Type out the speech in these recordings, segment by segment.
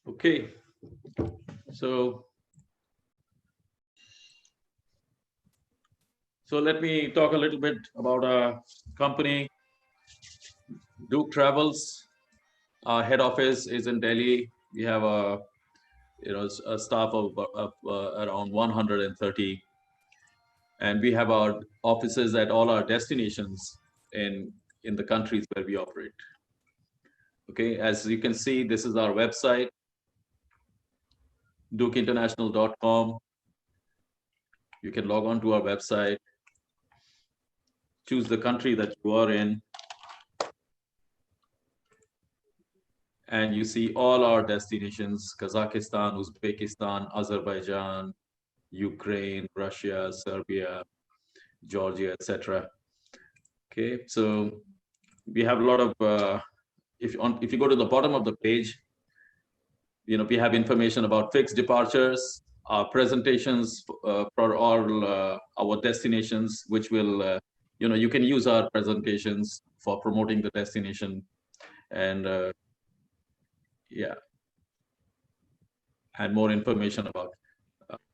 Okay, so let me talk a little bit about our company, Dook Travels. Our head office is in Delhi. We have a staff of around 130, and we have our offices at all our destinations in the countries where we operate. Okay, as you can see, this is our website, dookinternational.com. You can log on to our website, choose the country that you are in, and you see all our destinations: Kazakhstan, Uzbekistan, Azerbaijan, Ukraine, Russia, Serbia, Georgia, etc. Okay, so we have a lot of if you go to the bottom of the page, we have information about fixed departures, our presentations for all our destinations, which will you can use our presentations for promoting the destination. And yeah, and more information about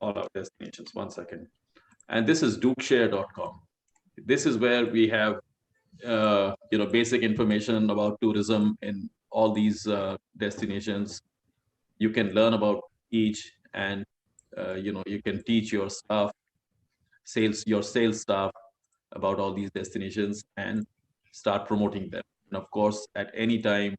all our destinations. One second. And this is dookshare.com. This is where we have basic information about tourism in all these destinations. You can learn about each, and you can teach your staff, your sales staff, about all these destinations and start promoting them. And of course, at any time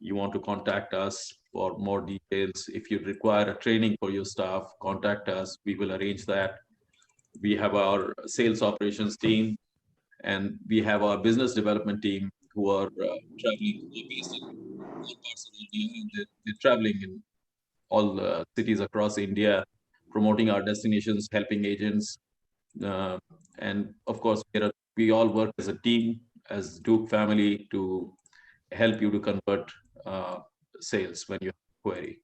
you want to contact us for more details, if you require a training for your staff, contact us. We will arrange that. We have our sales operations team, and we have our business development team who are traveling based in all parts of India, and they're traveling in all the cities across India, promoting our destinations, helping agents. And of course, we all work as a team, as Dook family, to help you to convert sales when you query.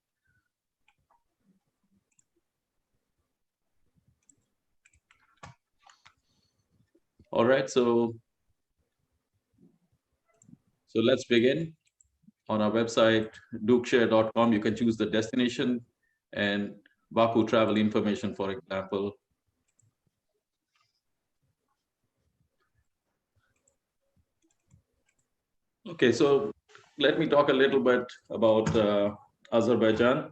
All right, so let's begin. On our website, dookshare.com, you can choose the destination and Baku travel information, for example. Okay, so let me talk a little bit about Azerbaijan.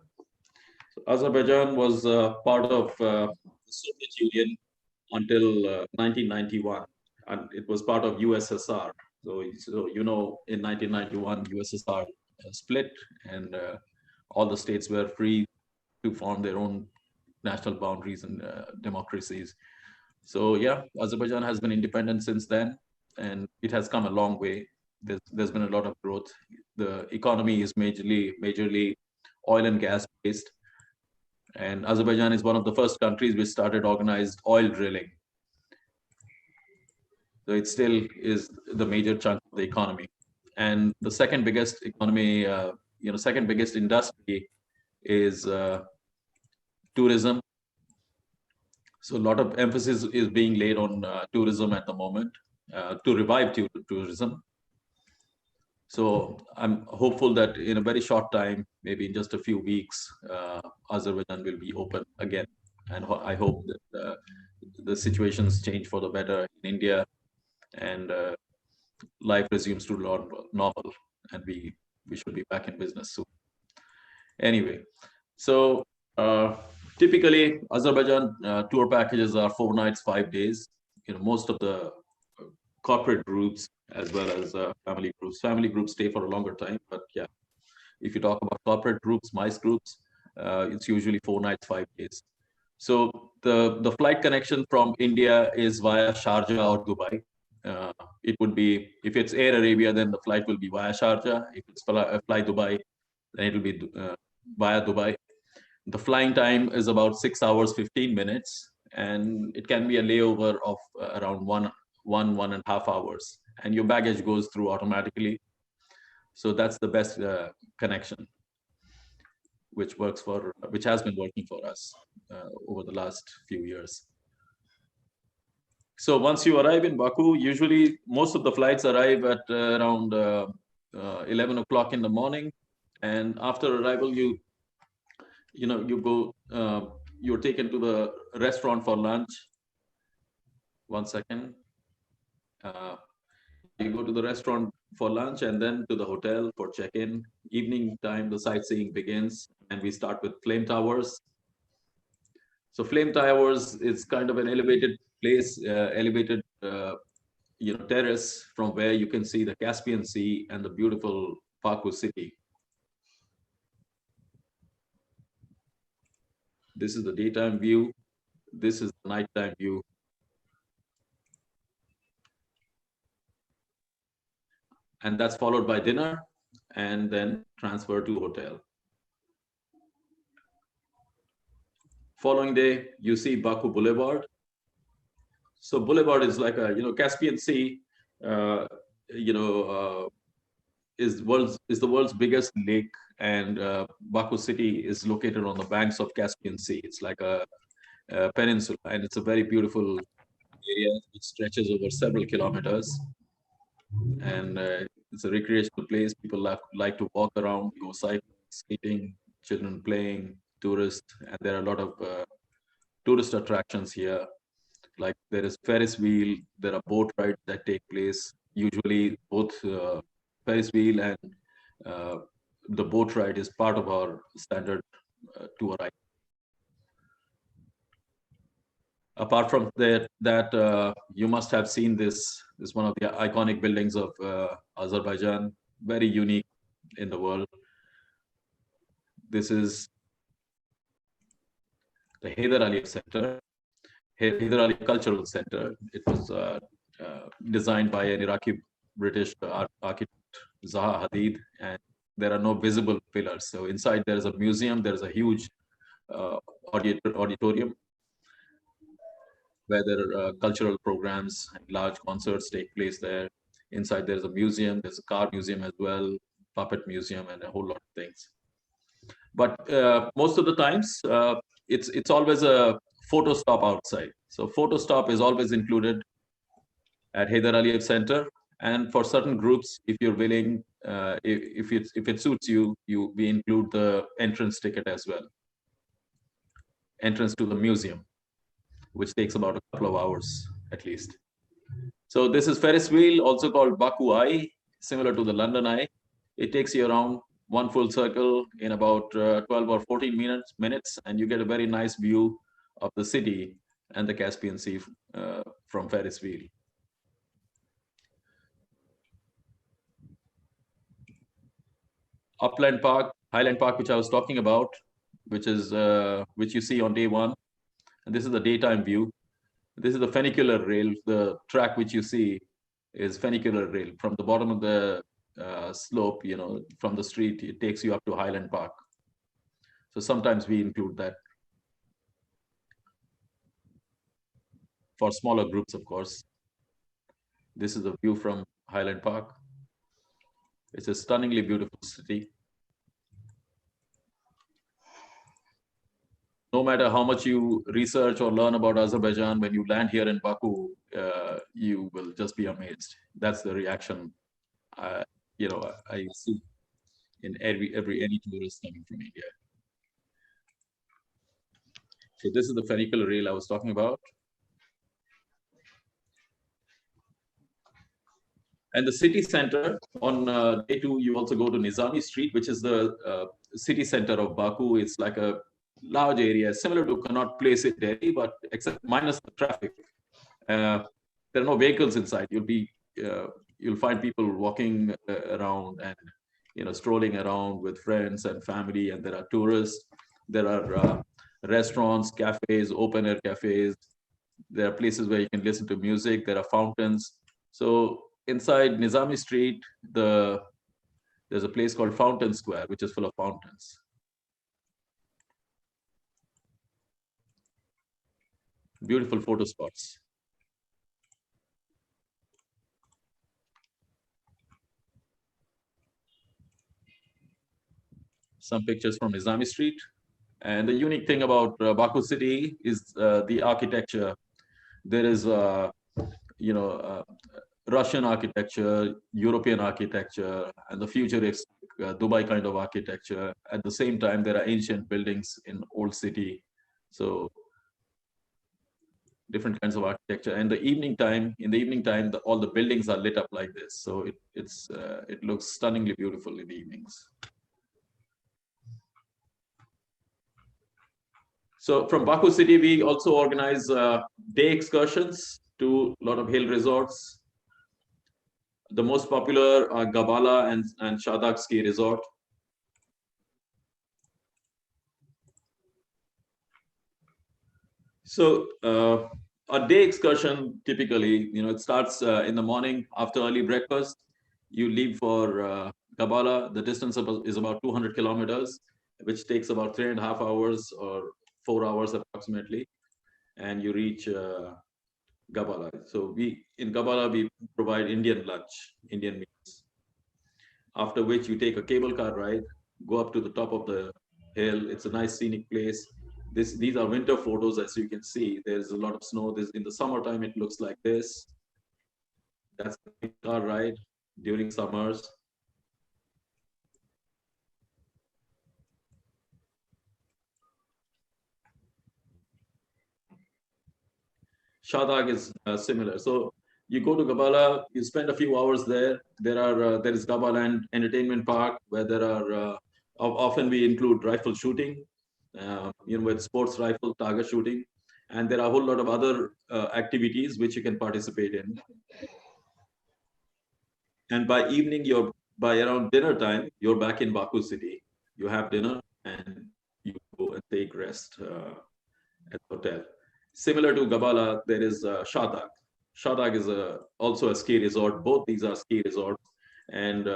So Azerbaijan was part of the Soviet Union until 1991, and it was part of USSR. So in 1991, USSR split, and all the states were free to form their own national boundaries and democracies. So yeah, Azerbaijan has been independent since then, and it has come a long way. There's been a lot of growth. The economy is majorly oil and gas based, and Azerbaijan is one of the first countries which started organized oil drilling. So it still is the major chunk of the economy. And the second biggest economy, second biggest industry is tourism. So a lot of emphasis is being laid on tourism at the moment to revive tourism. So I'm hopeful that in a very short time, maybe in just a few weeks, Azerbaijan will be open again. And I hope that the situations change for the better in India, and life resumes to normal, and we should be back in business soon. Anyway, so typically Azerbaijan tour packages are 4 nights, 5 days. Most of the corporate groups as well as family groups. Family groups stay for a longer time, but yeah, if you talk about corporate groups, MICE groups, it's usually 4 nights, 5 days. So the flight connection from India is via Sharjah or Dubai. It would be, if it's Air Arabia, then the flight will be via Sharjah. If it's Fly Dubai, then it will be via Dubai. The flying time is about 6 hours, 15 minutes, and it can be a layover of around 1.5 hours, and your baggage goes through automatically. So that's the best connection, which has been working for us over the last few years. So once you arrive in Baku, usually most of the flights arrive at around 11 o'clock in the morning. And after arrival, you You go, you're taken to the restaurant for lunch. One second. You go to the restaurant for lunch and then to the hotel for check-in. Evening time, the sightseeing begins, and we start with Flame Towers. So Flame Towers is kind of an elevated place, elevated terrace from where you can see the Caspian Sea and the beautiful Baku city. This is the daytime view. This is the nighttime view. And that's followed by dinner and then transfer to hotel. Following day, you see Baku Boulevard. So Boulevard is like a, Caspian Sea, uh, you know, is the world's biggest lake, and Baku city is located on the banks of Caspian Sea. It's like a peninsula, and it's a very beautiful area which stretches over several kilometers. And it's a recreational place. People like to walk around, go cycling, skating, children playing, tourists, and there are a lot of tourist attractions here. Like there is Ferris wheel, there are boat rides that take place. Usually, both Ferris wheel and uh, the boat ride is part of our standard tour ride. Apart from that you must have seen this one of the iconic buildings of Azerbaijan, very unique in the world. This is the Haider Aliyev Center, Haider Aliyev Cultural Center. It was designed by an Iraqi British architect, Zaha Hadid, and there are no visible pillars. So inside there is a museum, there is a huge auditorium where there are cultural programs and large concerts take place there. Inside there's a museum, there's a car museum as well, puppet museum, and a whole lot of things. But most of the times, it's always a photo stop outside. So photo stop is always included at Haider Aliyev Center. And for certain groups, if you're willing, if it suits you, we include the entrance ticket as well. Entrance to the museum, which takes about a couple of hours at least. So this is Ferris wheel, also called Baku Eye, similar to the London Eye. It takes you around one full circle in about 12 or 14 minutes, and you get a very nice view of the city and the Caspian Sea from Ferris wheel. Upland Park, Highland Park, which I was talking about, which you see on day one. And this is the daytime view. This is the funicular rail. The track which you see is funicular rail. From the bottom of the slope, from the street, it takes you up to Highland Park. So sometimes we include that. For smaller groups, of course. This is the view from Highland Park. It's a stunningly beautiful city. No matter how much you research or learn about Azerbaijan, when you land here in Baku, you will just be amazed. That's the reaction, I see in any tourist coming from India. So this is the funicular rail I was talking about. And the city center, on day two, you also go to Nizami Street, which is the city center of Baku. It's like a large area, similar to Connaught Place in Delhi, but except minus the traffic. There are no vehicles inside. You'll find people walking around and strolling around with friends and family, and there are tourists. There are restaurants, cafes, open air cafes. There are places where you can listen to music. There are fountains. So inside Nizami Street, there's a place called Fountain Square, which is full of fountains. Beautiful photo spots. Some pictures from Nizami Street. And the unique thing about Baku city is the architecture. There is, Russian architecture, European architecture, and the futuristic Dubai kind of architecture. At the same time, there are ancient buildings in Old City. So different kinds of architecture. And in the evening time, all the buildings are lit up like this. So it looks stunningly beautiful in the evenings. So from Baku City, we also organize day excursions to a lot of hill resorts. The most popular are Gabala and Shadak ski resort. So a day excursion typically, it starts in the morning after early breakfast. You leave for Gabala. The distance is about 200 kilometers, which takes about 3.5 hours or 4 hours approximately, and you reach Gabala. So in Gabala we provide Indian lunch, Indian meals. After which you take a cable car ride, go up to the top of the hill. It's a nice scenic place. These are winter photos, as you can see. There's a lot of snow. In the summertime, it looks like this. That's the car ride during summers. Shadag is similar. So you go to Gabala, you spend a few hours there. There is Gabala Entertainment Park where there are often we include rifle shooting, with sports rifle target shooting, and there are a whole lot of other activities which you can participate in. And by around dinner time, you're back in Baku City. You have dinner and you go and take rest at the hotel. Similar to Gabala, there is Shadak. Shadak is also a ski resort. Both these are ski resorts. And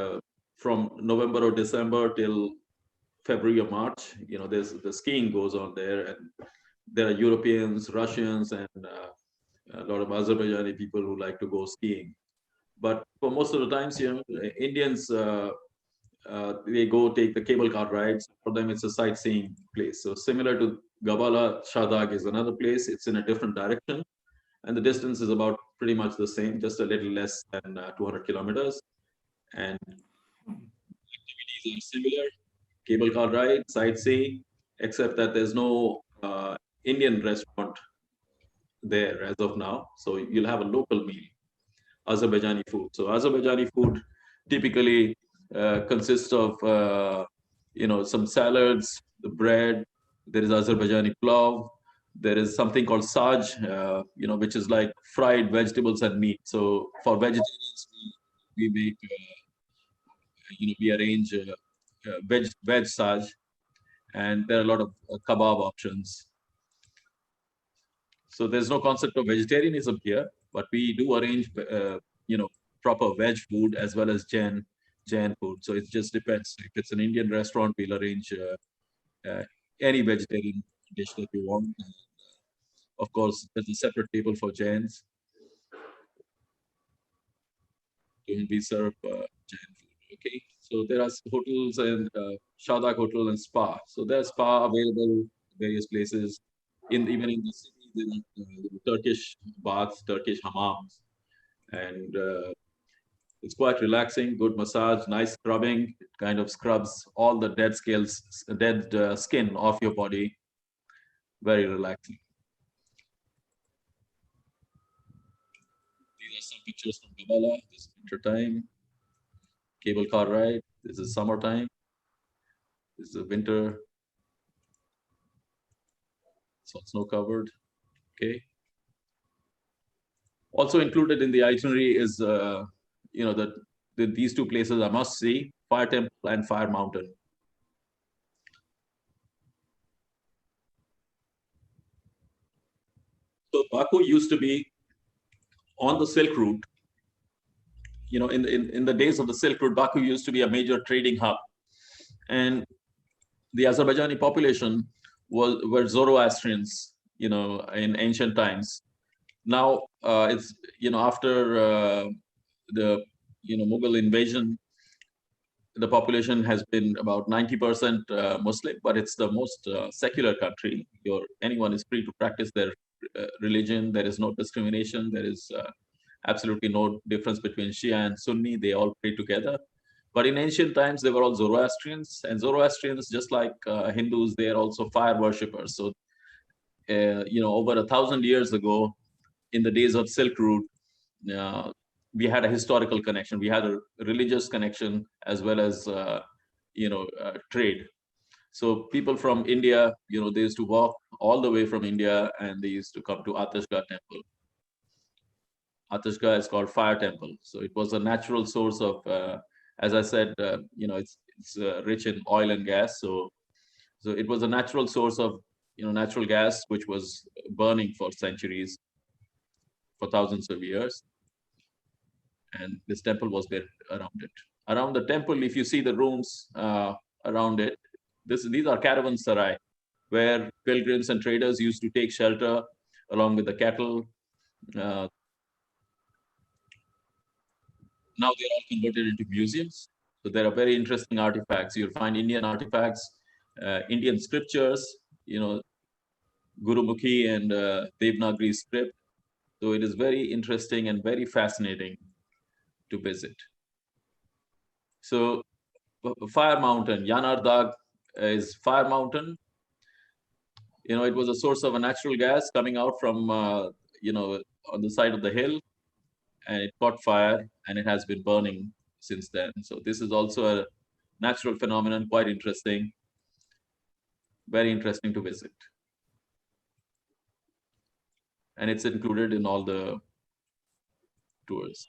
from November or December till February or March, the skiing goes on there. And there are Europeans, Russians, and a lot of Azerbaijani people who like to go skiing. But for most of the times, Indians, they go take the cable car rides. For them, it's a sightseeing place. So similar to Gabala, Shadag is another place. It's in a different direction. And the distance is about pretty much the same, just a little less than 200 kilometers. And activities are similar. Cable car ride, sightseeing, except that there's no Indian restaurant there as of now. So you'll have a local meal. Azerbaijani food. So Azerbaijani food typically consists of some salads, the bread. There is Azerbaijani plow. There is something called saj, which is like fried vegetables and meat. So for vegetarians, we make we arrange veg saj, and there are a lot of kebab options. So there's no concept of vegetarianism here, but we do arrange, proper veg food as well as Jain food. So it just depends. If it's an Indian restaurant, we'll arrange any vegetarian dish that you want. And of course, there's a separate table for Jains. We serve Jain food. Okay, so there are hotels and Shadak Hotel and spa. So there's spa available various places. Even in the city, there are Turkish baths, Turkish hammams, and it's quite relaxing. Good massage, nice scrubbing. It kind of scrubs all the dead skin off your body. Very relaxing. These are some pictures from Gabala. This is winter time. Cable car ride. This is summertime. This is winter. It's all snow covered. Okay. Also included in the itinerary is, that these two places I must see: Fire Temple and Fire Mountain. So Baku used to be on the Silk Route. In the days of the Silk Route, Baku used to be a major trading hub, and the Azerbaijani population were Zoroastrians, in ancient times. Now it's after the Mughal invasion, the population has been about 90% Muslim, but it's the most secular country. Anyone is free to practice their religion. There is no discrimination. There is absolutely no difference between Shia and Sunni. They all pray together. But in ancient times, they were all Zoroastrians, and Zoroastrians, just like Hindus, they are also fire worshippers. So, over 1,000 years ago, in the days of Silk Route, uh, we had a historical connection. We had a religious connection as well as trade. So people from India, they used to walk all the way from India, and they used to come to Atashgah temple. Atashgah is called fire temple. So it was a natural source of, as I said, it's rich in oil and gas. So it was a natural source of natural gas, which was burning for centuries, for thousands of years, and this temple was built around it. Around the temple, if you see the rooms around it, these are caravanserai, where pilgrims and traders used to take shelter along with the cattle. Uh, Now they're all converted into museums. So there are very interesting artifacts. You'll find Indian artifacts, Indian scriptures, Gurumukhi and Devanagari script. So it is very interesting and very fascinating to visit. So Fire Mountain, Yanar Dag is Fire Mountain. It was a source of a natural gas coming out from, on the side of the hill, and it caught fire, and it has been burning since then. So this is also a natural phenomenon, quite interesting, very interesting to visit. And it's included in all the tours.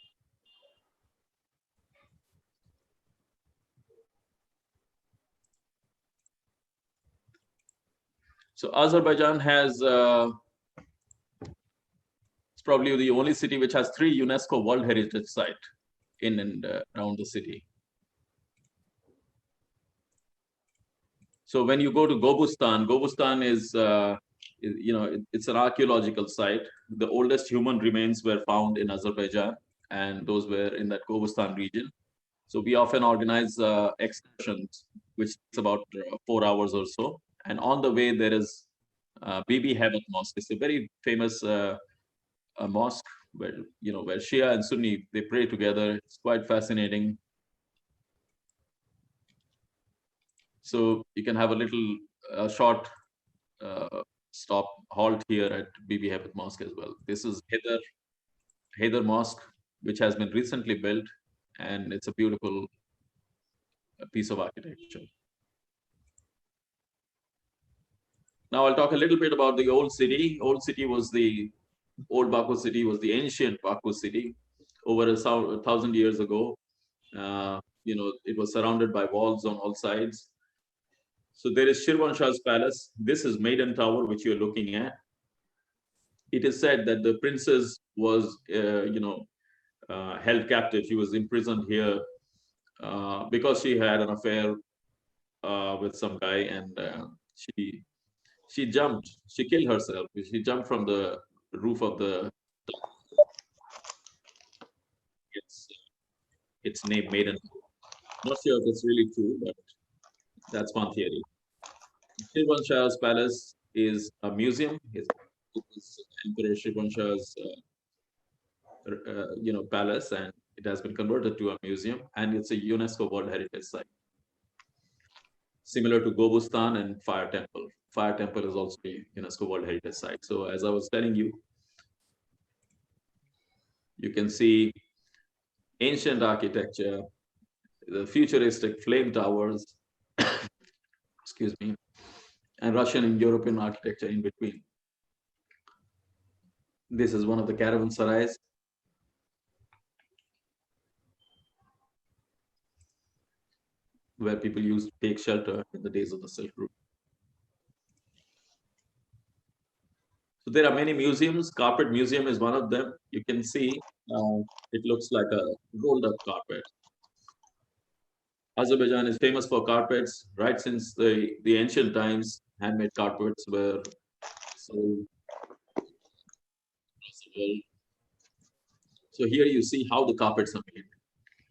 So Azerbaijan has, it's probably the only city which has 3 UNESCO World Heritage Sites in and around the city. So when you go to Gobustan is, it's an archaeological site. The oldest human remains were found in Azerbaijan, and those were in that Gobustan region. So we often organize excursions, which takes about 4 hours or so. And on the way, there is Bibi Hebat Mosque. It's a very famous mosque where, where Shia and Sunni, they pray together. It's quite fascinating. So you can have a little short stop halt here at Bibi Hebat Mosque as well. This is Haider Mosque, which has been recently built, and it's a beautiful piece of architecture. Now I'll talk a little bit about the old city. Old Baku city was the ancient Baku city. Over 1,000 years ago, it was surrounded by walls on all sides. So there is Shirvanshah's palace. This is Maiden Tower, which you're looking at. It is said that the princess was, held captive. She was imprisoned here because she had an affair with some guy, and she jumped. She killed herself. She jumped from the roof of the. It's named Maiden. Not sure if it's really true, but that's one theory. Shirvanshah's palace is a museum. It was Emperor Shirvanshah's palace, and it has been converted to a museum, and it's a UNESCO World Heritage Site. Similar to Gobustan and Fire Temple. Fire Temple is also a UNESCO World Heritage Site. So as I was telling you, you can see ancient architecture, the futuristic flame towers, excuse me, and Russian and European architecture in between. This is one of the caravanserais. Where people used to take shelter in the days of the Silk Route. So there are many museums. Carpet Museum is one of them. You can see it looks like a rolled up carpet. Azerbaijan is famous for carpets. Right since the ancient times, handmade carpets were sold across the world. So here you see how the carpets are made.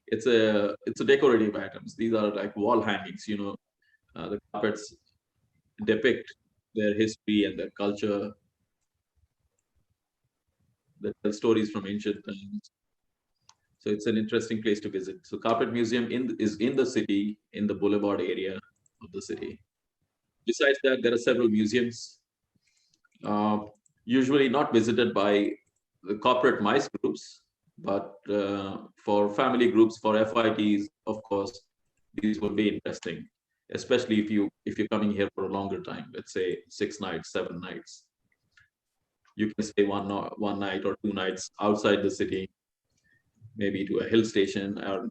It's a decorative items. These are like wall hangings. The carpets depict their history and their culture. That tell stories from ancient times. So it's an interesting place to visit. So Carpet Museum is in the city, in the boulevard area of the city. Besides that, there are several museums, uh, usually not visited by the corporate MICE groups, but for family groups, for FITs, of course, these will be interesting, especially if you're coming here for a longer time. Let's say 6 nights, 7 nights. You can stay one night or 2 nights outside the city, maybe to a hill station or other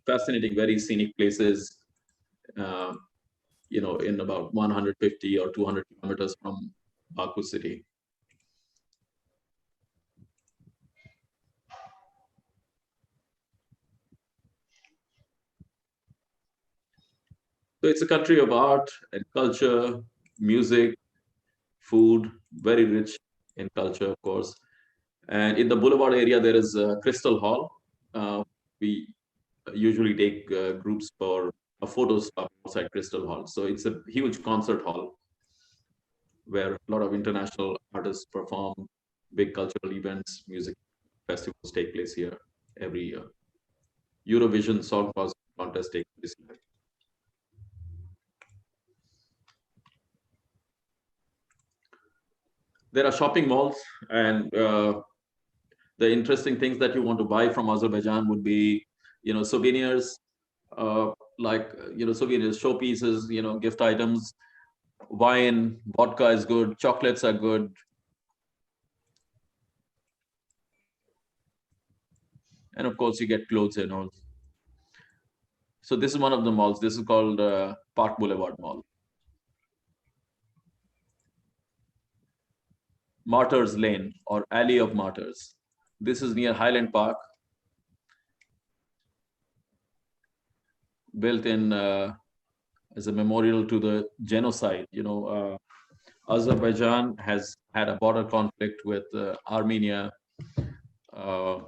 fascinating, very scenic places. Uh, in about 150 or 200 kilometers from Baku city. So it's a country of art and culture, music, food, very rich in culture, of course. And in the boulevard area, there is a Crystal Hall. We usually take groups for a photo stop outside Crystal Hall. So it's a huge concert hall where a lot of international artists perform, big cultural events, music festivals take place here every year. Eurovision Song Contest takes place here. There are shopping malls, and the interesting things that you want to buy from Azerbaijan would be, souvenirs, uh, like souvenirs, showpieces, gift items, wine, vodka is good, chocolates are good, and of course you get clothes and all. So this is one of the malls. This is called Park Boulevard Mall. Martyrs Lane or Alley of Martyrs. This is near Highland Park, built in as a memorial to the genocide. Azerbaijan has had a border conflict with Armenia uh,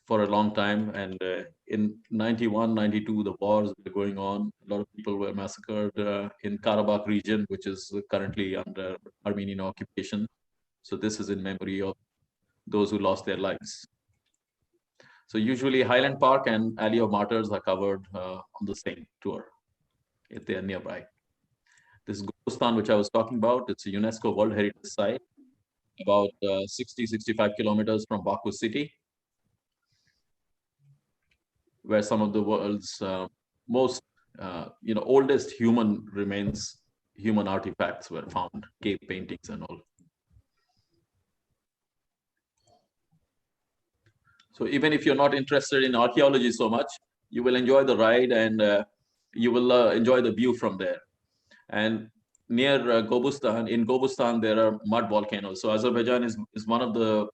for a long time. And in 91, 92, the wars were going on. A lot of people were massacred in Karabakh region, which is currently under Armenian occupation. So this is in memory of those who lost their lives. So usually Highland Park and Alley of Martyrs are covered on the same tour if they are nearby. This is Gobustan, which I was talking about. It's a UNESCO World Heritage Site, about 60, 65 kilometers from Baku city, where some of the world's most, oldest human remains, human artifacts were found, cave paintings and all. So even if you're not interested in archaeology so much, you will enjoy the ride, and you will enjoy the view from there. And near in Gobustan, there are mud volcanoes. So Azerbaijan is one of the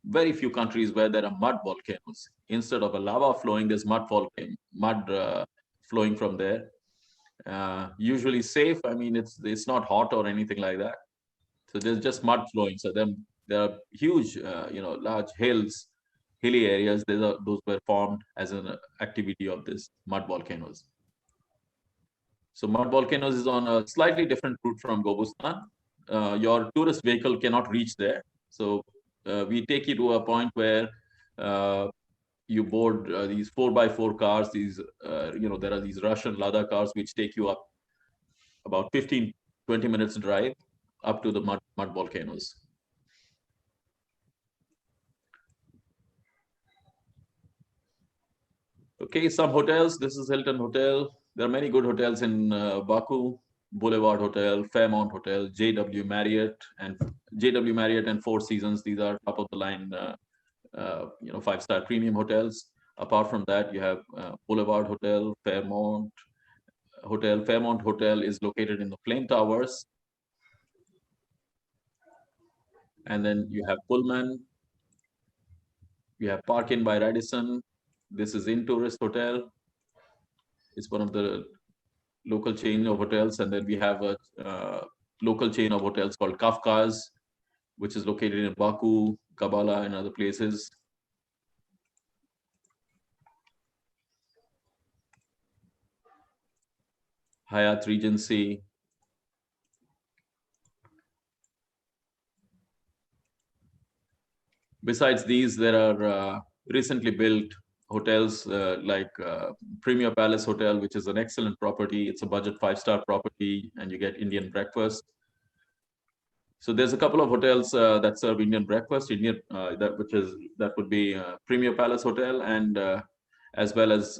very few countries where there are mud volcanoes. Instead of a lava flowing, there's mud flowing from there. Usually safe. I mean, it's not hot or anything like that. So there's just mud flowing. So then there are huge, large hilly areas. Those were formed as an activity of this mud volcanoes. So mud volcanoes is on a slightly different route from Gobustan. Your tourist vehicle cannot reach there. So we take you to a point where you board these 4x4 cars. There are these Russian Lada cars which take you up about 15, 20 minutes drive up to the mud volcanoes. Okay, some hotels. This is Hilton Hotel. There are many good hotels in Baku. Boulevard Hotel, Fairmont Hotel, JW Marriott and Four Seasons. These are top of the line, 5-star premium hotels. Apart from that, you have Boulevard Hotel, Fairmont Hotel. Fairmont Hotel is located in the Flame Towers. And then you have Pullman. You have Park Inn by Radisson. This is In Tourist Hotel. It's one of the local chain of hotels. And then we have a local chain of hotels called Kafka's, which is located in Baku, Kabala, and other places. Hyatt Regency. Besides these, there are recently built hotels like Premier Palace Hotel, which is an excellent property. It's a budget 5-star property, and you get Indian breakfast. So there's a couple of hotels that serve Indian breakfast, that would be Premier Palace Hotel, and as well as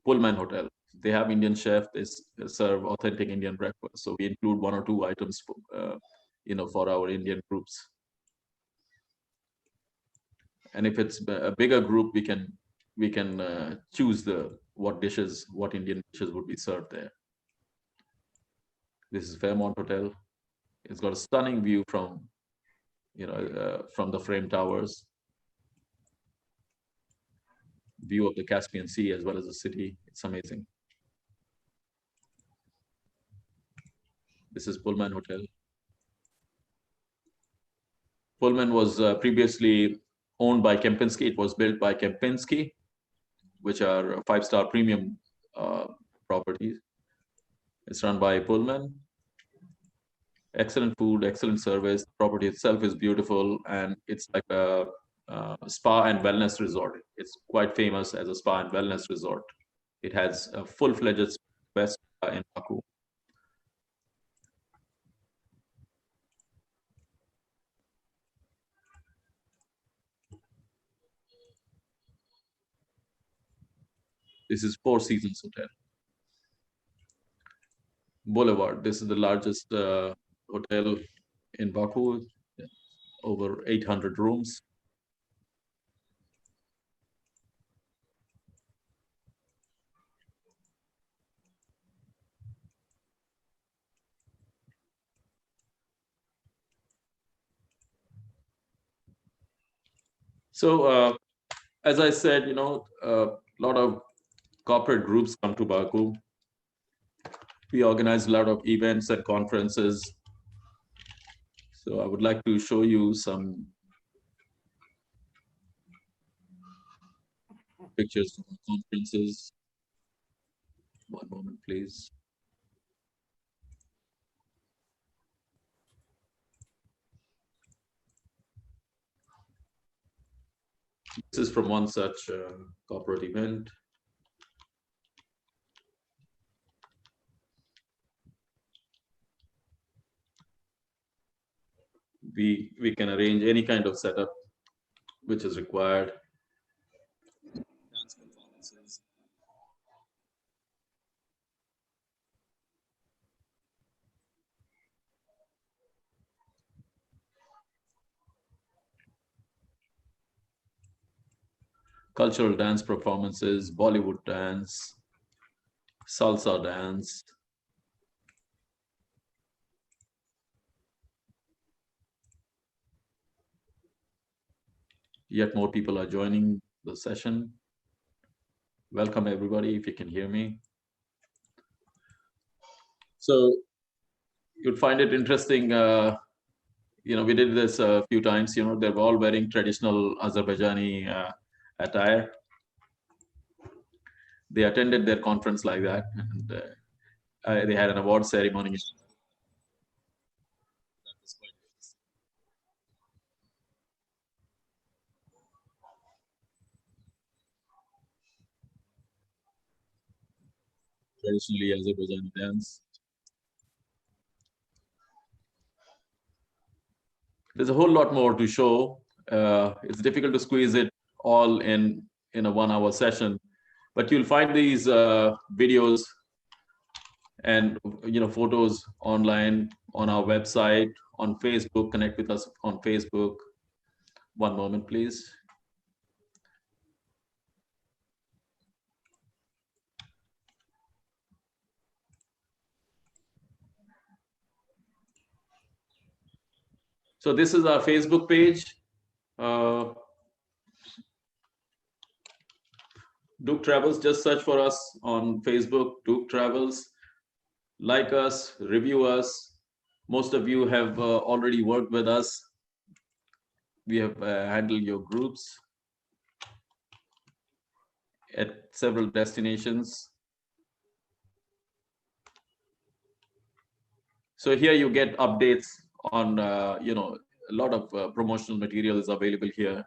Pullman Hotel. They have Indian chef. They serve authentic Indian breakfast. So we include 1 or 2 items, for our Indian groups. And if it's a bigger group, we can choose what Indian dishes would be served there. This is Fairmont Hotel. It's got a stunning view from the frame towers, view of the Caspian Sea as well as the city. It's amazing. This is Pullman Hotel. Pullman was previously owned by Kempinski. It was built by Kempinski, which are 5-star premium properties. It's run by Pullman. Excellent food, excellent service. The property itself is beautiful, and it's like a spa and wellness resort. It's quite famous as a spa and wellness resort. It has a full-fledged spa in Baku. This is Four Seasons Hotel. Boulevard. This is the largest hotel in Baku, over 800 rooms. So, as I said, a lot of corporate groups come to Baku. We organize a lot of events and conferences. So I would like to show you some pictures from conferences. One moment, please. This is from one such corporate event. We can arrange any kind of setup which is required. Dance performances. Cultural dance performances, Bollywood dance, salsa dance. Yet more people are joining the session. Welcome everybody, if you can hear me. So you'd find it interesting. We did this a few times. They're all wearing traditional Azerbaijani attire. They attended their conference like that, and they had an award ceremony. Traditionally Azerbaijani dance. There's a whole lot more to show. It's difficult to squeeze it all in a 1-hour session, but you'll find these videos and photos online on our website, on Facebook. Connect with us on Facebook. One moment, please. So this is our Facebook page. Dook Travels. Just search for us on Facebook, Dook Travels. Like us, review us. Most of you have already worked with us. We have handled your groups at several destinations. So here you get updates on, a lot of promotional material is available here.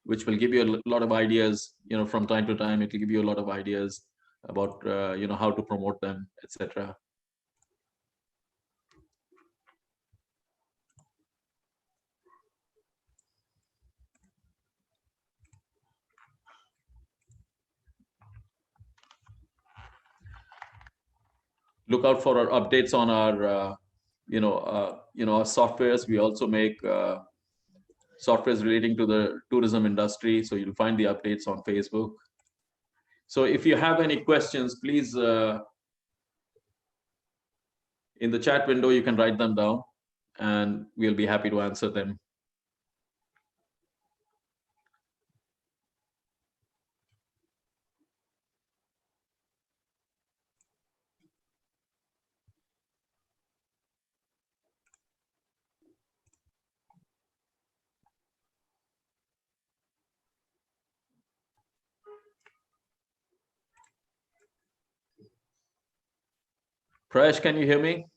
which will give you a lot of ideas. From time to time, it will give you a lot of ideas about how to promote them, etc. Look out for our updates on our our softwares. We also make softwares relating to the tourism industry, so you'll find the updates on Facebook. So if you have any questions, please in the chat window you can write them down and we'll be happy to answer them. Prayesh, can you hear me?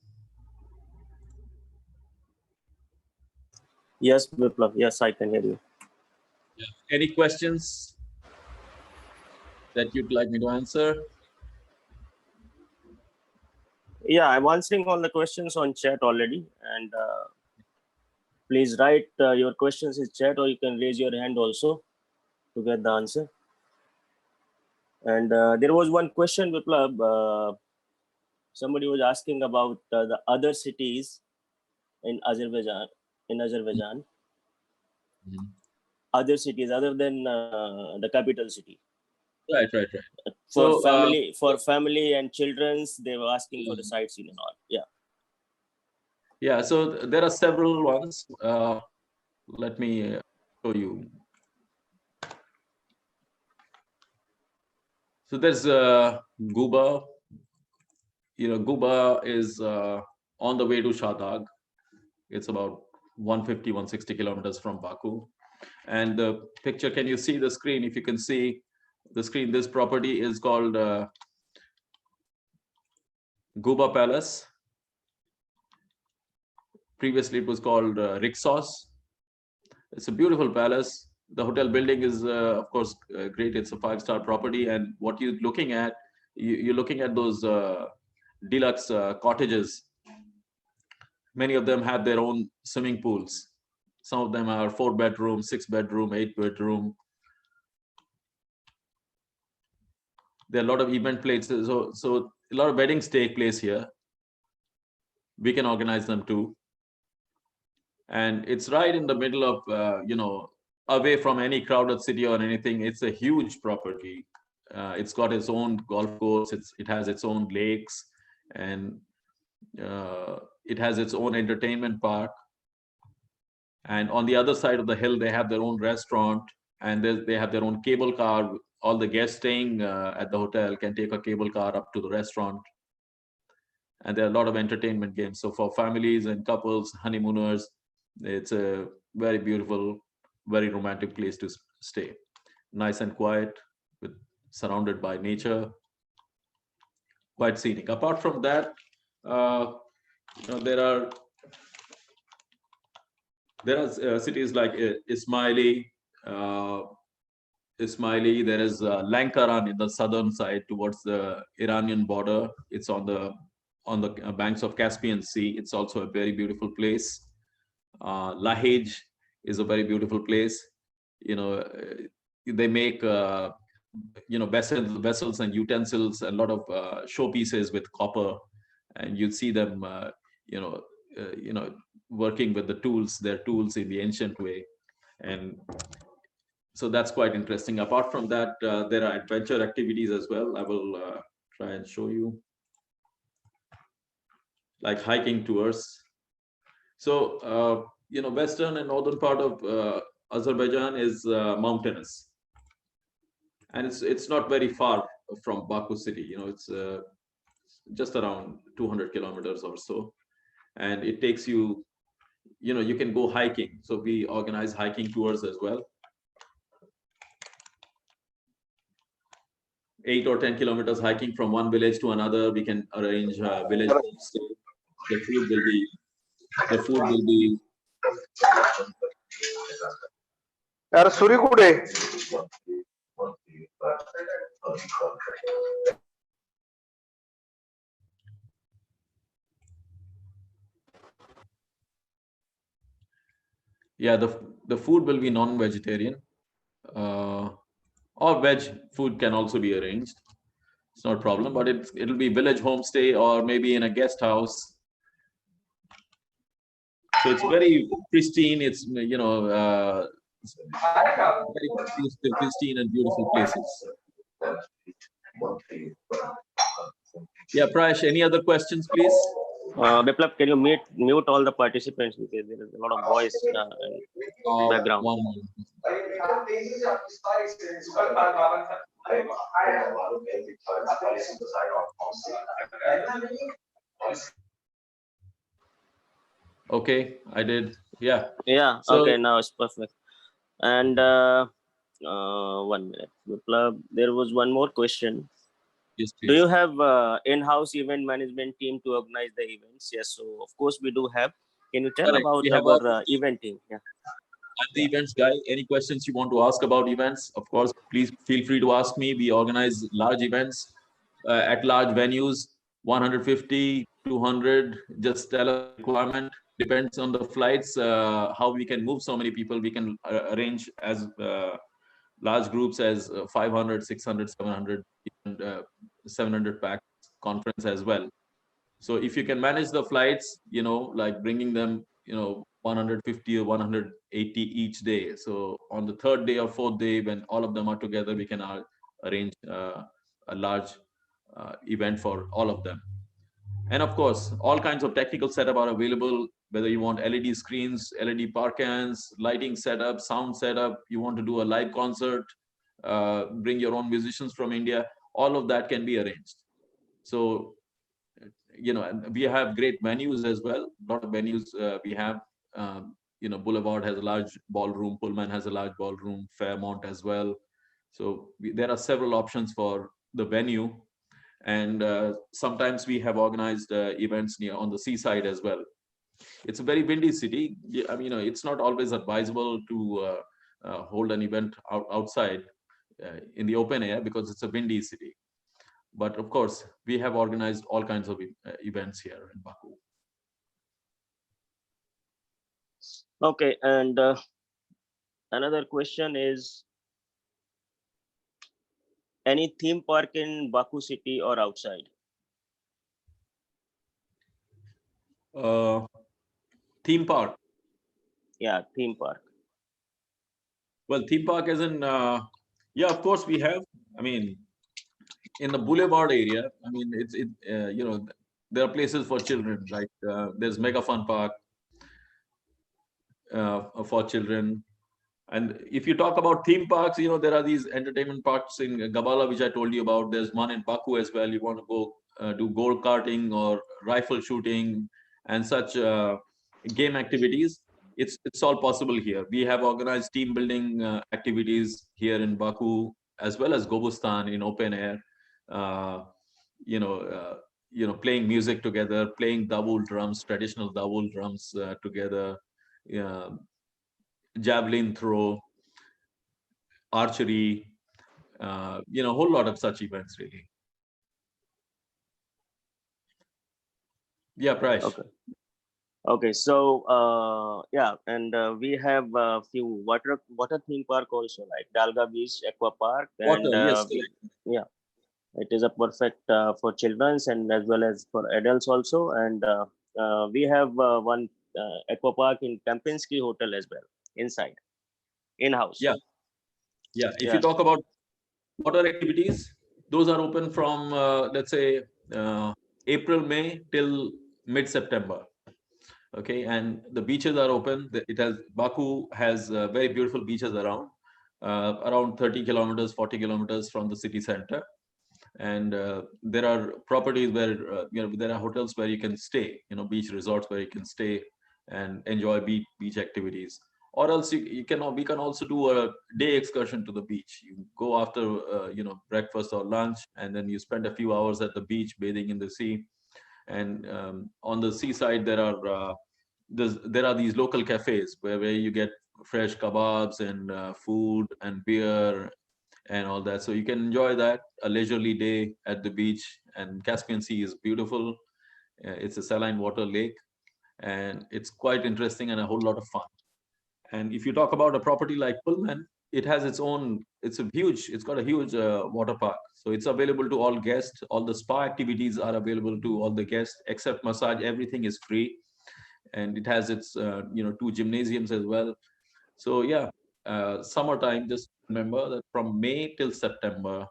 Yes, Biplav. Yes, I can hear you. Any questions that you'd like me to answer? Yeah, I'm answering all the questions on chat already. And please write your questions in chat, or you can raise your hand also to get the answer. And there was one question, Biplav. Somebody was asking about the other cities in Azerbaijan. Mm-hmm. Other cities other than the capital city. Right. For family and children's, they were asking for the sightseeing and all. Yeah, so there are several ones. Let me show you. So there's Guba. Guba is on the way to Shadag. It's about 150, 160 kilometers from Baku. And the picture, can you see the screen? If you can see the screen, this property is called Guba Palace. Previously, it was called Rixos. It's a beautiful palace. The hotel building is, of course, great. It's a 5-star property. And what you're looking at, you're looking at those deluxe cottages. Many of them have their own swimming pools. Some of them are 4-bedroom, 6-bedroom, 8-bedroom. There are a lot of event places. So a lot of weddings take place here. We can organize them too. And it's right in the middle of, away from any crowded city or anything. It's a huge property. It's got its own golf course. It has its own lakes, and it has its own entertainment park. And on the other side of the hill, they have their own restaurant, and they have their own cable car. All the guests staying at the hotel can take a cable car up to the restaurant. And there are a lot of entertainment games. So for families and couples, honeymooners, it's a very beautiful, very romantic place to stay. Nice and quiet, surrounded by nature, quite scenic. Apart from that, there are cities like Ismaili. There is Lankaran in the southern side towards the Iranian border. It's on the banks of Caspian Sea. It's also a very beautiful place. Lahej is a very beautiful place. They make vessels and utensils, a lot of showpieces with copper, and you'd see them working with the tools, their tools in the ancient way. And so that's quite interesting. Apart from that, there are adventure activities as well. I will try and show you, like hiking tours. So western and northern part of Azerbaijan is mountainous, and it's not very far from Baku city. It's just around 200 kilometers or so, and it takes you, you can go hiking. So we organize hiking tours as well. 8 or 10 kilometers hiking from one village to another. We can arrange village stay. The food will be यार सूर्य कुठे? Yeah, the food will be non-vegetarian, or veg food can also be arranged. It's not a problem, but it'll be village homestay or maybe in a guest house. So it's very pristine. It's very pristine and beautiful places. Yeah, Prash, any other questions, please? Biplab, can you mute all the participants because there is a lot of voice in background. One more. Okay, I did. Yeah. Yeah. So, okay, now it's perfect. And 1 minute, Biplab, there was one more question. yes, Do please. you have in-house event management team to organize the events? Yes, so of course we do have. Can you tell Correct. about We have our event team? Yeah. I'm the events guy. Any questions you want to ask about events, of course, please feel free to ask me. We organize large events at large venues, 150, 200. Just tell us the requirement. Depends on the flights, how we can move so many people. We can arrange as large groups as 500, 600, 700, and 700 pack conference as well. So if you can manage the flights, like bringing them, 150 or 180 each day. So on the third day or fourth day, when all of them are together, we can arrange a large event for all of them. And of course, all kinds of technical setup are available, whether you want LED screens, LED parkans, lighting setup, sound setup, you want to do a live concert, bring your own musicians from India, all of that can be arranged. So and we have great venues as well. A lot of venues we have. Boulevard has a large ballroom. Pullman has a large ballroom. Fairmont as well. So there are several options for the venue, and sometimes we have organized events near on the seaside as well. It's a very windy city. I mean, it's not always advisable to hold an event outside in the open air because it's a windy city. But of course, we have organized all kinds of events here in Baku. Okay, and another question is, any theme park in Baku city or outside? Theme park. Yeah, theme park. Well, theme park as in, yeah, of course we have. I mean, in the Boulevard area, I mean, there are places for children. Like there's Mega Fun Park for children. And if you talk about theme parks, there are these entertainment parks in Gabala, which I told you about. There's one in Baku as well. You want to go do gold karting or rifle shooting and such game activities. It's all possible here. We have organized team building activities here in Baku as well as Gobustan in open air. Playing music together, playing davul drums, traditional davul drums together. Javelin throw, archery, a whole lot of such events really. Yeah, Prash. Okay, so yeah, and we have a few water theme park also, like Dalga Beach Aqua Park, and Water, yes. yeah, it is a perfect for childrens and as well as for adults also. And we have one aqua park in Kempinski Hotel as well, inside, in-house. Yeah. If Yeah. you talk about water activities, those are open from let's say April, May till mid-September. Okay, and the beaches are open. Baku has very beautiful beaches around 30 kilometers, 40 kilometers from the city center. And there are properties where there are hotels where you can stay, beach resorts where you can stay and enjoy beach activities. Or else we can also do a day excursion to the beach. You go after breakfast or lunch, and then you spend a few hours at the beach bathing in the sea. And on the seaside there are these local cafes where you get fresh kebabs and food and beer and all that. So you can enjoy that a leisurely day at the beach. And Caspian Sea is beautiful. It's a saline water lake, and it's quite interesting and a whole lot of fun. And if you talk about a property like Pullman, it has its own. It's got a huge water park. So it's available to all guests. All the spa activities are available to all the guests except massage. Everything is free, and it has its two gymnasiums as well. So yeah, summertime. Just remember that from May till September,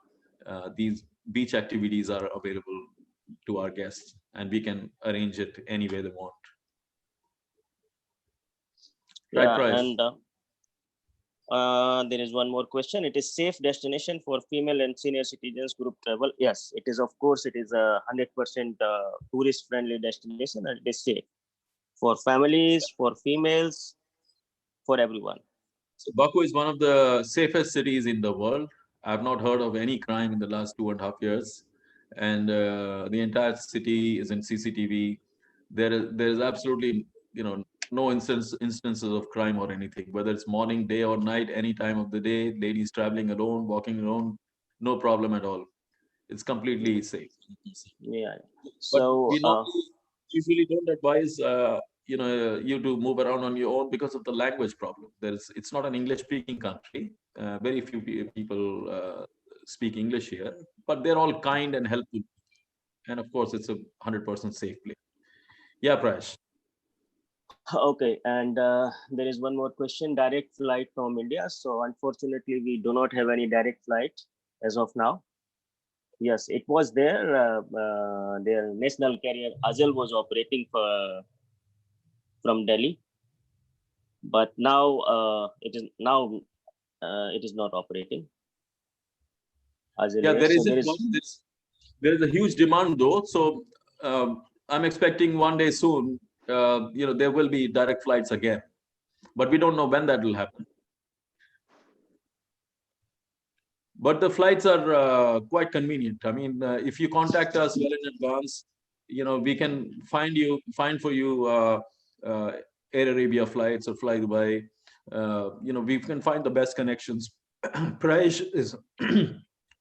these beach activities are available to our guests, and we can arrange it any way they want. Right, Yeah, Prayesh? and there is one more question. It is safe destination for female and senior citizens group travel. Yes, it is. Of course, it is a 100% tourist friendly destination, and it is safe for families, for females, for everyone. So Baku is one of the safest cities in the world. I've not heard of any crime in the last 2.5 years, and the entire city is in CCTV. There is absolutely no instances of crime or anything, whether it's morning, day, or night, any time of the day. Ladies traveling alone, walking alone, no problem at all. It's completely safe. Yeah. But So we normally usually don't advise you to move around on your own because of the language problem. It's not an English speaking country. Very few people speak English here, but they're all kind and helpful. And of course, it's a 100% safe place. Yeah, Prash. okay, and there is one more question. Direct flight from India. So unfortunately, we do not have any direct flight as of now. Yes, it was there. Their national carrier Azul was operating from Delhi, but now it is not operating. Azul Yeah, Air. there So isn't there one. is There is a huge demand though. So I'm expecting one day soon. There will be direct flights again, but we don't know when that will happen. But the flights are quite convenient. I mean, if you contact us well in advance, we can find for you Air Arabia flights or Fly Dubai. We can find the best connections. Prayesh is,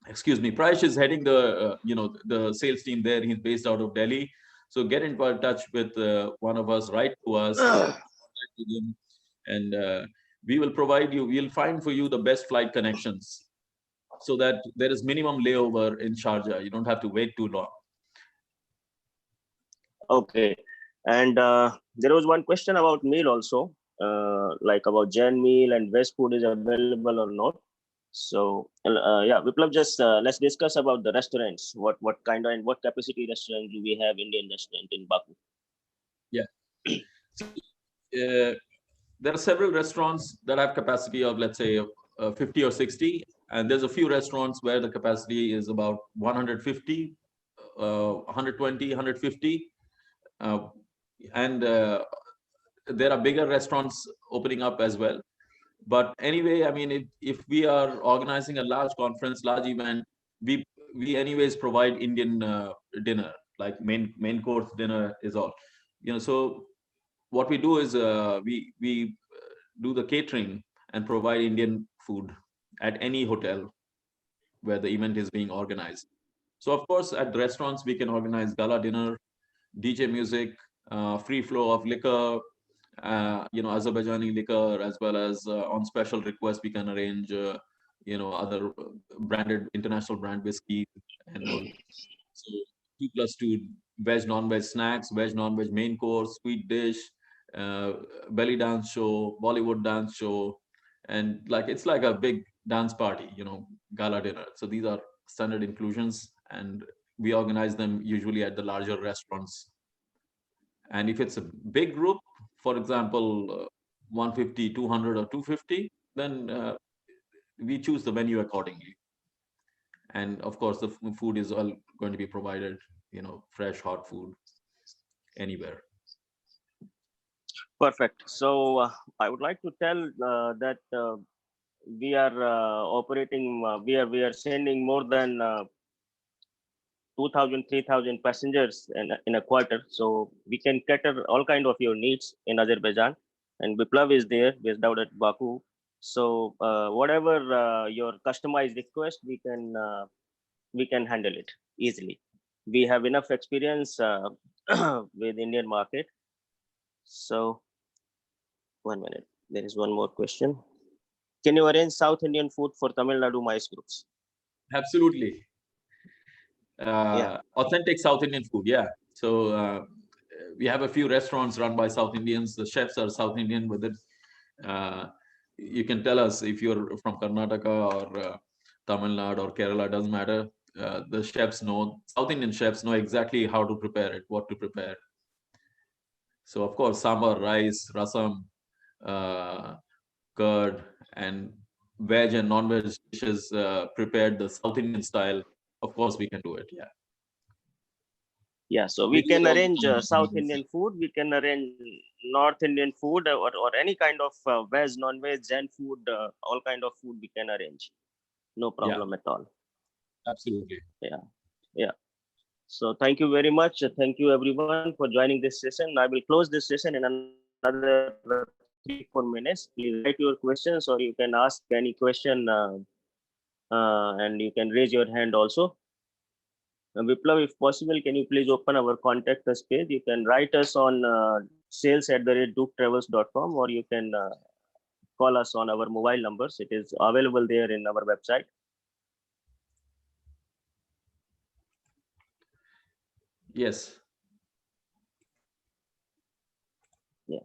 excuse me, Prayesh is heading the sales team there. He's based out of Delhi. So get in touch with one of us, write to us, contact with him, and we will provide you. We'll find for you the best flight connections so that there is minimum layover in Sharjah. You don't have to wait too long. okay. And there was one question about meal also, like about Jain meal and veg food is available or not. So yeah, Viplav, just let's discuss about the restaurants. What kind of and what capacity restaurant do we have Indian restaurant in Baku? Yeah. So, there are several restaurants that have capacity of, let's say, 50 or 60. And there's a few restaurants where the capacity is about 150, 120, 150. And there are bigger restaurants opening up as well. But anyway, I mean, if we are organizing a large conference, large event, we anyways provide Indian dinner, like main course dinner is all. So what we do is we do the catering and provide Indian food at any hotel where the event is being organized. So of course, at the restaurants we can organize gala dinner, DJ music, free flow of liquor, Azerbaijani liquor, as well as on special request we can arrange, other branded international brand whiskey and all. So 2+2 veg non-veg snacks, veg non-veg main course, sweet dish, uh, belly dance show, Bollywood dance show, and like it's like a big dance party, gala dinner. So these are standard inclusions, and we organize them usually at the larger restaurants. And if it's a big group, for example, 150, 200, or 250, then we choose the menu accordingly. And of course, the food is all going to be provided, fresh, hot food anywhere. Perfect. So I would like to tell that we are operating. We are sending more than 2,000, 3,000 passengers in a quarter. So we can cater all kind of your needs in Azerbaijan. and Biplav is there based out at Baku. So whatever your customized request, we can handle it easily. We have enough experience with Indian market. So 1 minute. There is one more question. Can you arrange South Indian food for Tamil Nadu mice groups? Absolutely. Yeah. Authentic South Indian food. Yeah. So we have a few restaurants run by South Indians. The chefs are South Indian. Whether you can tell us if you're from Karnataka or Tamil Nadu or Kerala, doesn't matter. The chefs know, South Indian chefs know exactly how to prepare it, what to prepare. So of course, sambar, rice, rasam, curd, and veg and non-veg dishes prepared the South Indian style. Of course, we can do it. Yeah. Yeah, so We we do it can all the arrange time. South Indian food. We can arrange North Indian food or any kind of veg, non-veg, Zen food, all kind of food we can arrange. No problem at all. Absolutely. Yeah. So thank you very much. Thank you everyone for joining this session. I will close this session in another 3-4 minutes. Please write your questions, or you can ask any question, and you can raise your hand also. Biplav, if possible, can you please open our contact us page? You can write us on sales@dooktravels.com, or you can call us on our mobile numbers. It is available there in our website. Yes. Yeah.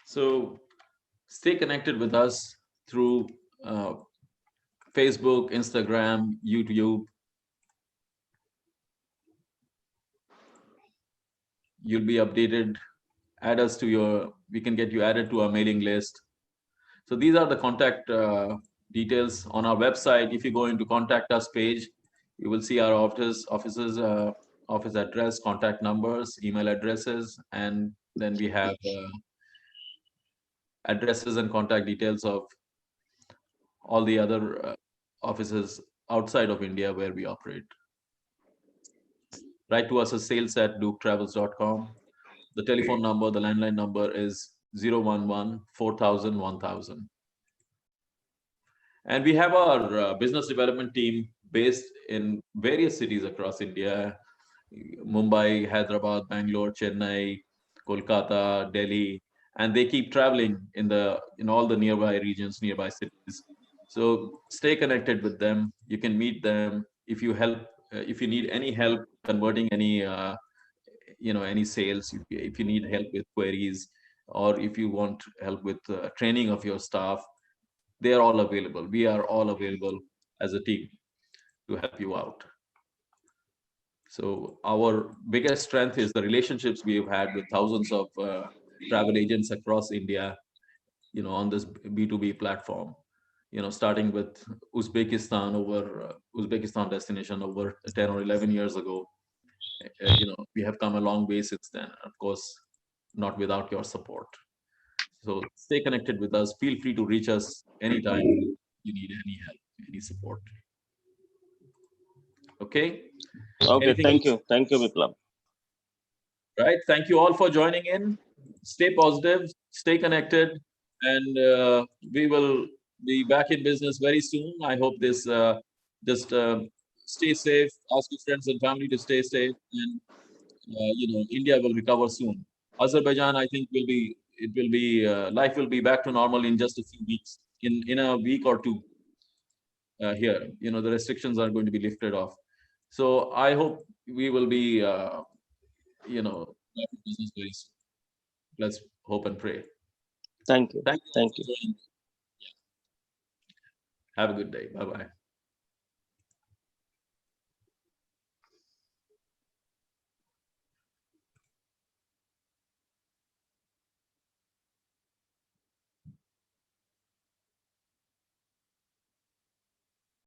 So stay connected with us through Facebook, Instagram, YouTube. You'll be updated. Add us to your, we can get you added to our mailing list. So these are the contact details on our website. If you go into contact us page, you will see our office address, contact numbers, email addresses, and then we have addresses and contact details of all the other offices outside of India where we operate. Write to us at sales@dooktravels.com. The telephone number, the landline number is 011 4000 1000. And we have our business development team based in various cities across India: Mumbai, Hyderabad, Bangalore, Chennai, Kolkata, Delhi, and they keep traveling in all the nearby regions, nearby cities. So stay connected with them. You can meet them if you need any help converting any any sales, if you need help with queries, or if you want help with training of your staff, they are all available. We are all available as a team to help you out. So our biggest strength is the relationships we have had with thousands of travel agents across India, on this B2B platform, starting with Uzbekistan destination over 10 or 11 years ago. We have come a long way since then, of course, not without your support. So stay connected with us. Feel free to reach us anytime you need any help, any support. Okay. Okay. Thank you. Thank you, Biplav. Right. Thank you all for joining in. Stay positive, stay connected, and we will be back in business very soon. I hope this just stay safe. Ask your friends and family to stay safe, and India will recover soon. Azerbaijan, I think, life will be back to normal in just a few weeks. In a week or two, here, the restrictions are going to be lifted off. So I hope we will be, back in business very soon. Let's hope and pray. Thank you. Thank you. Thank you. Have a good day. Bye-bye.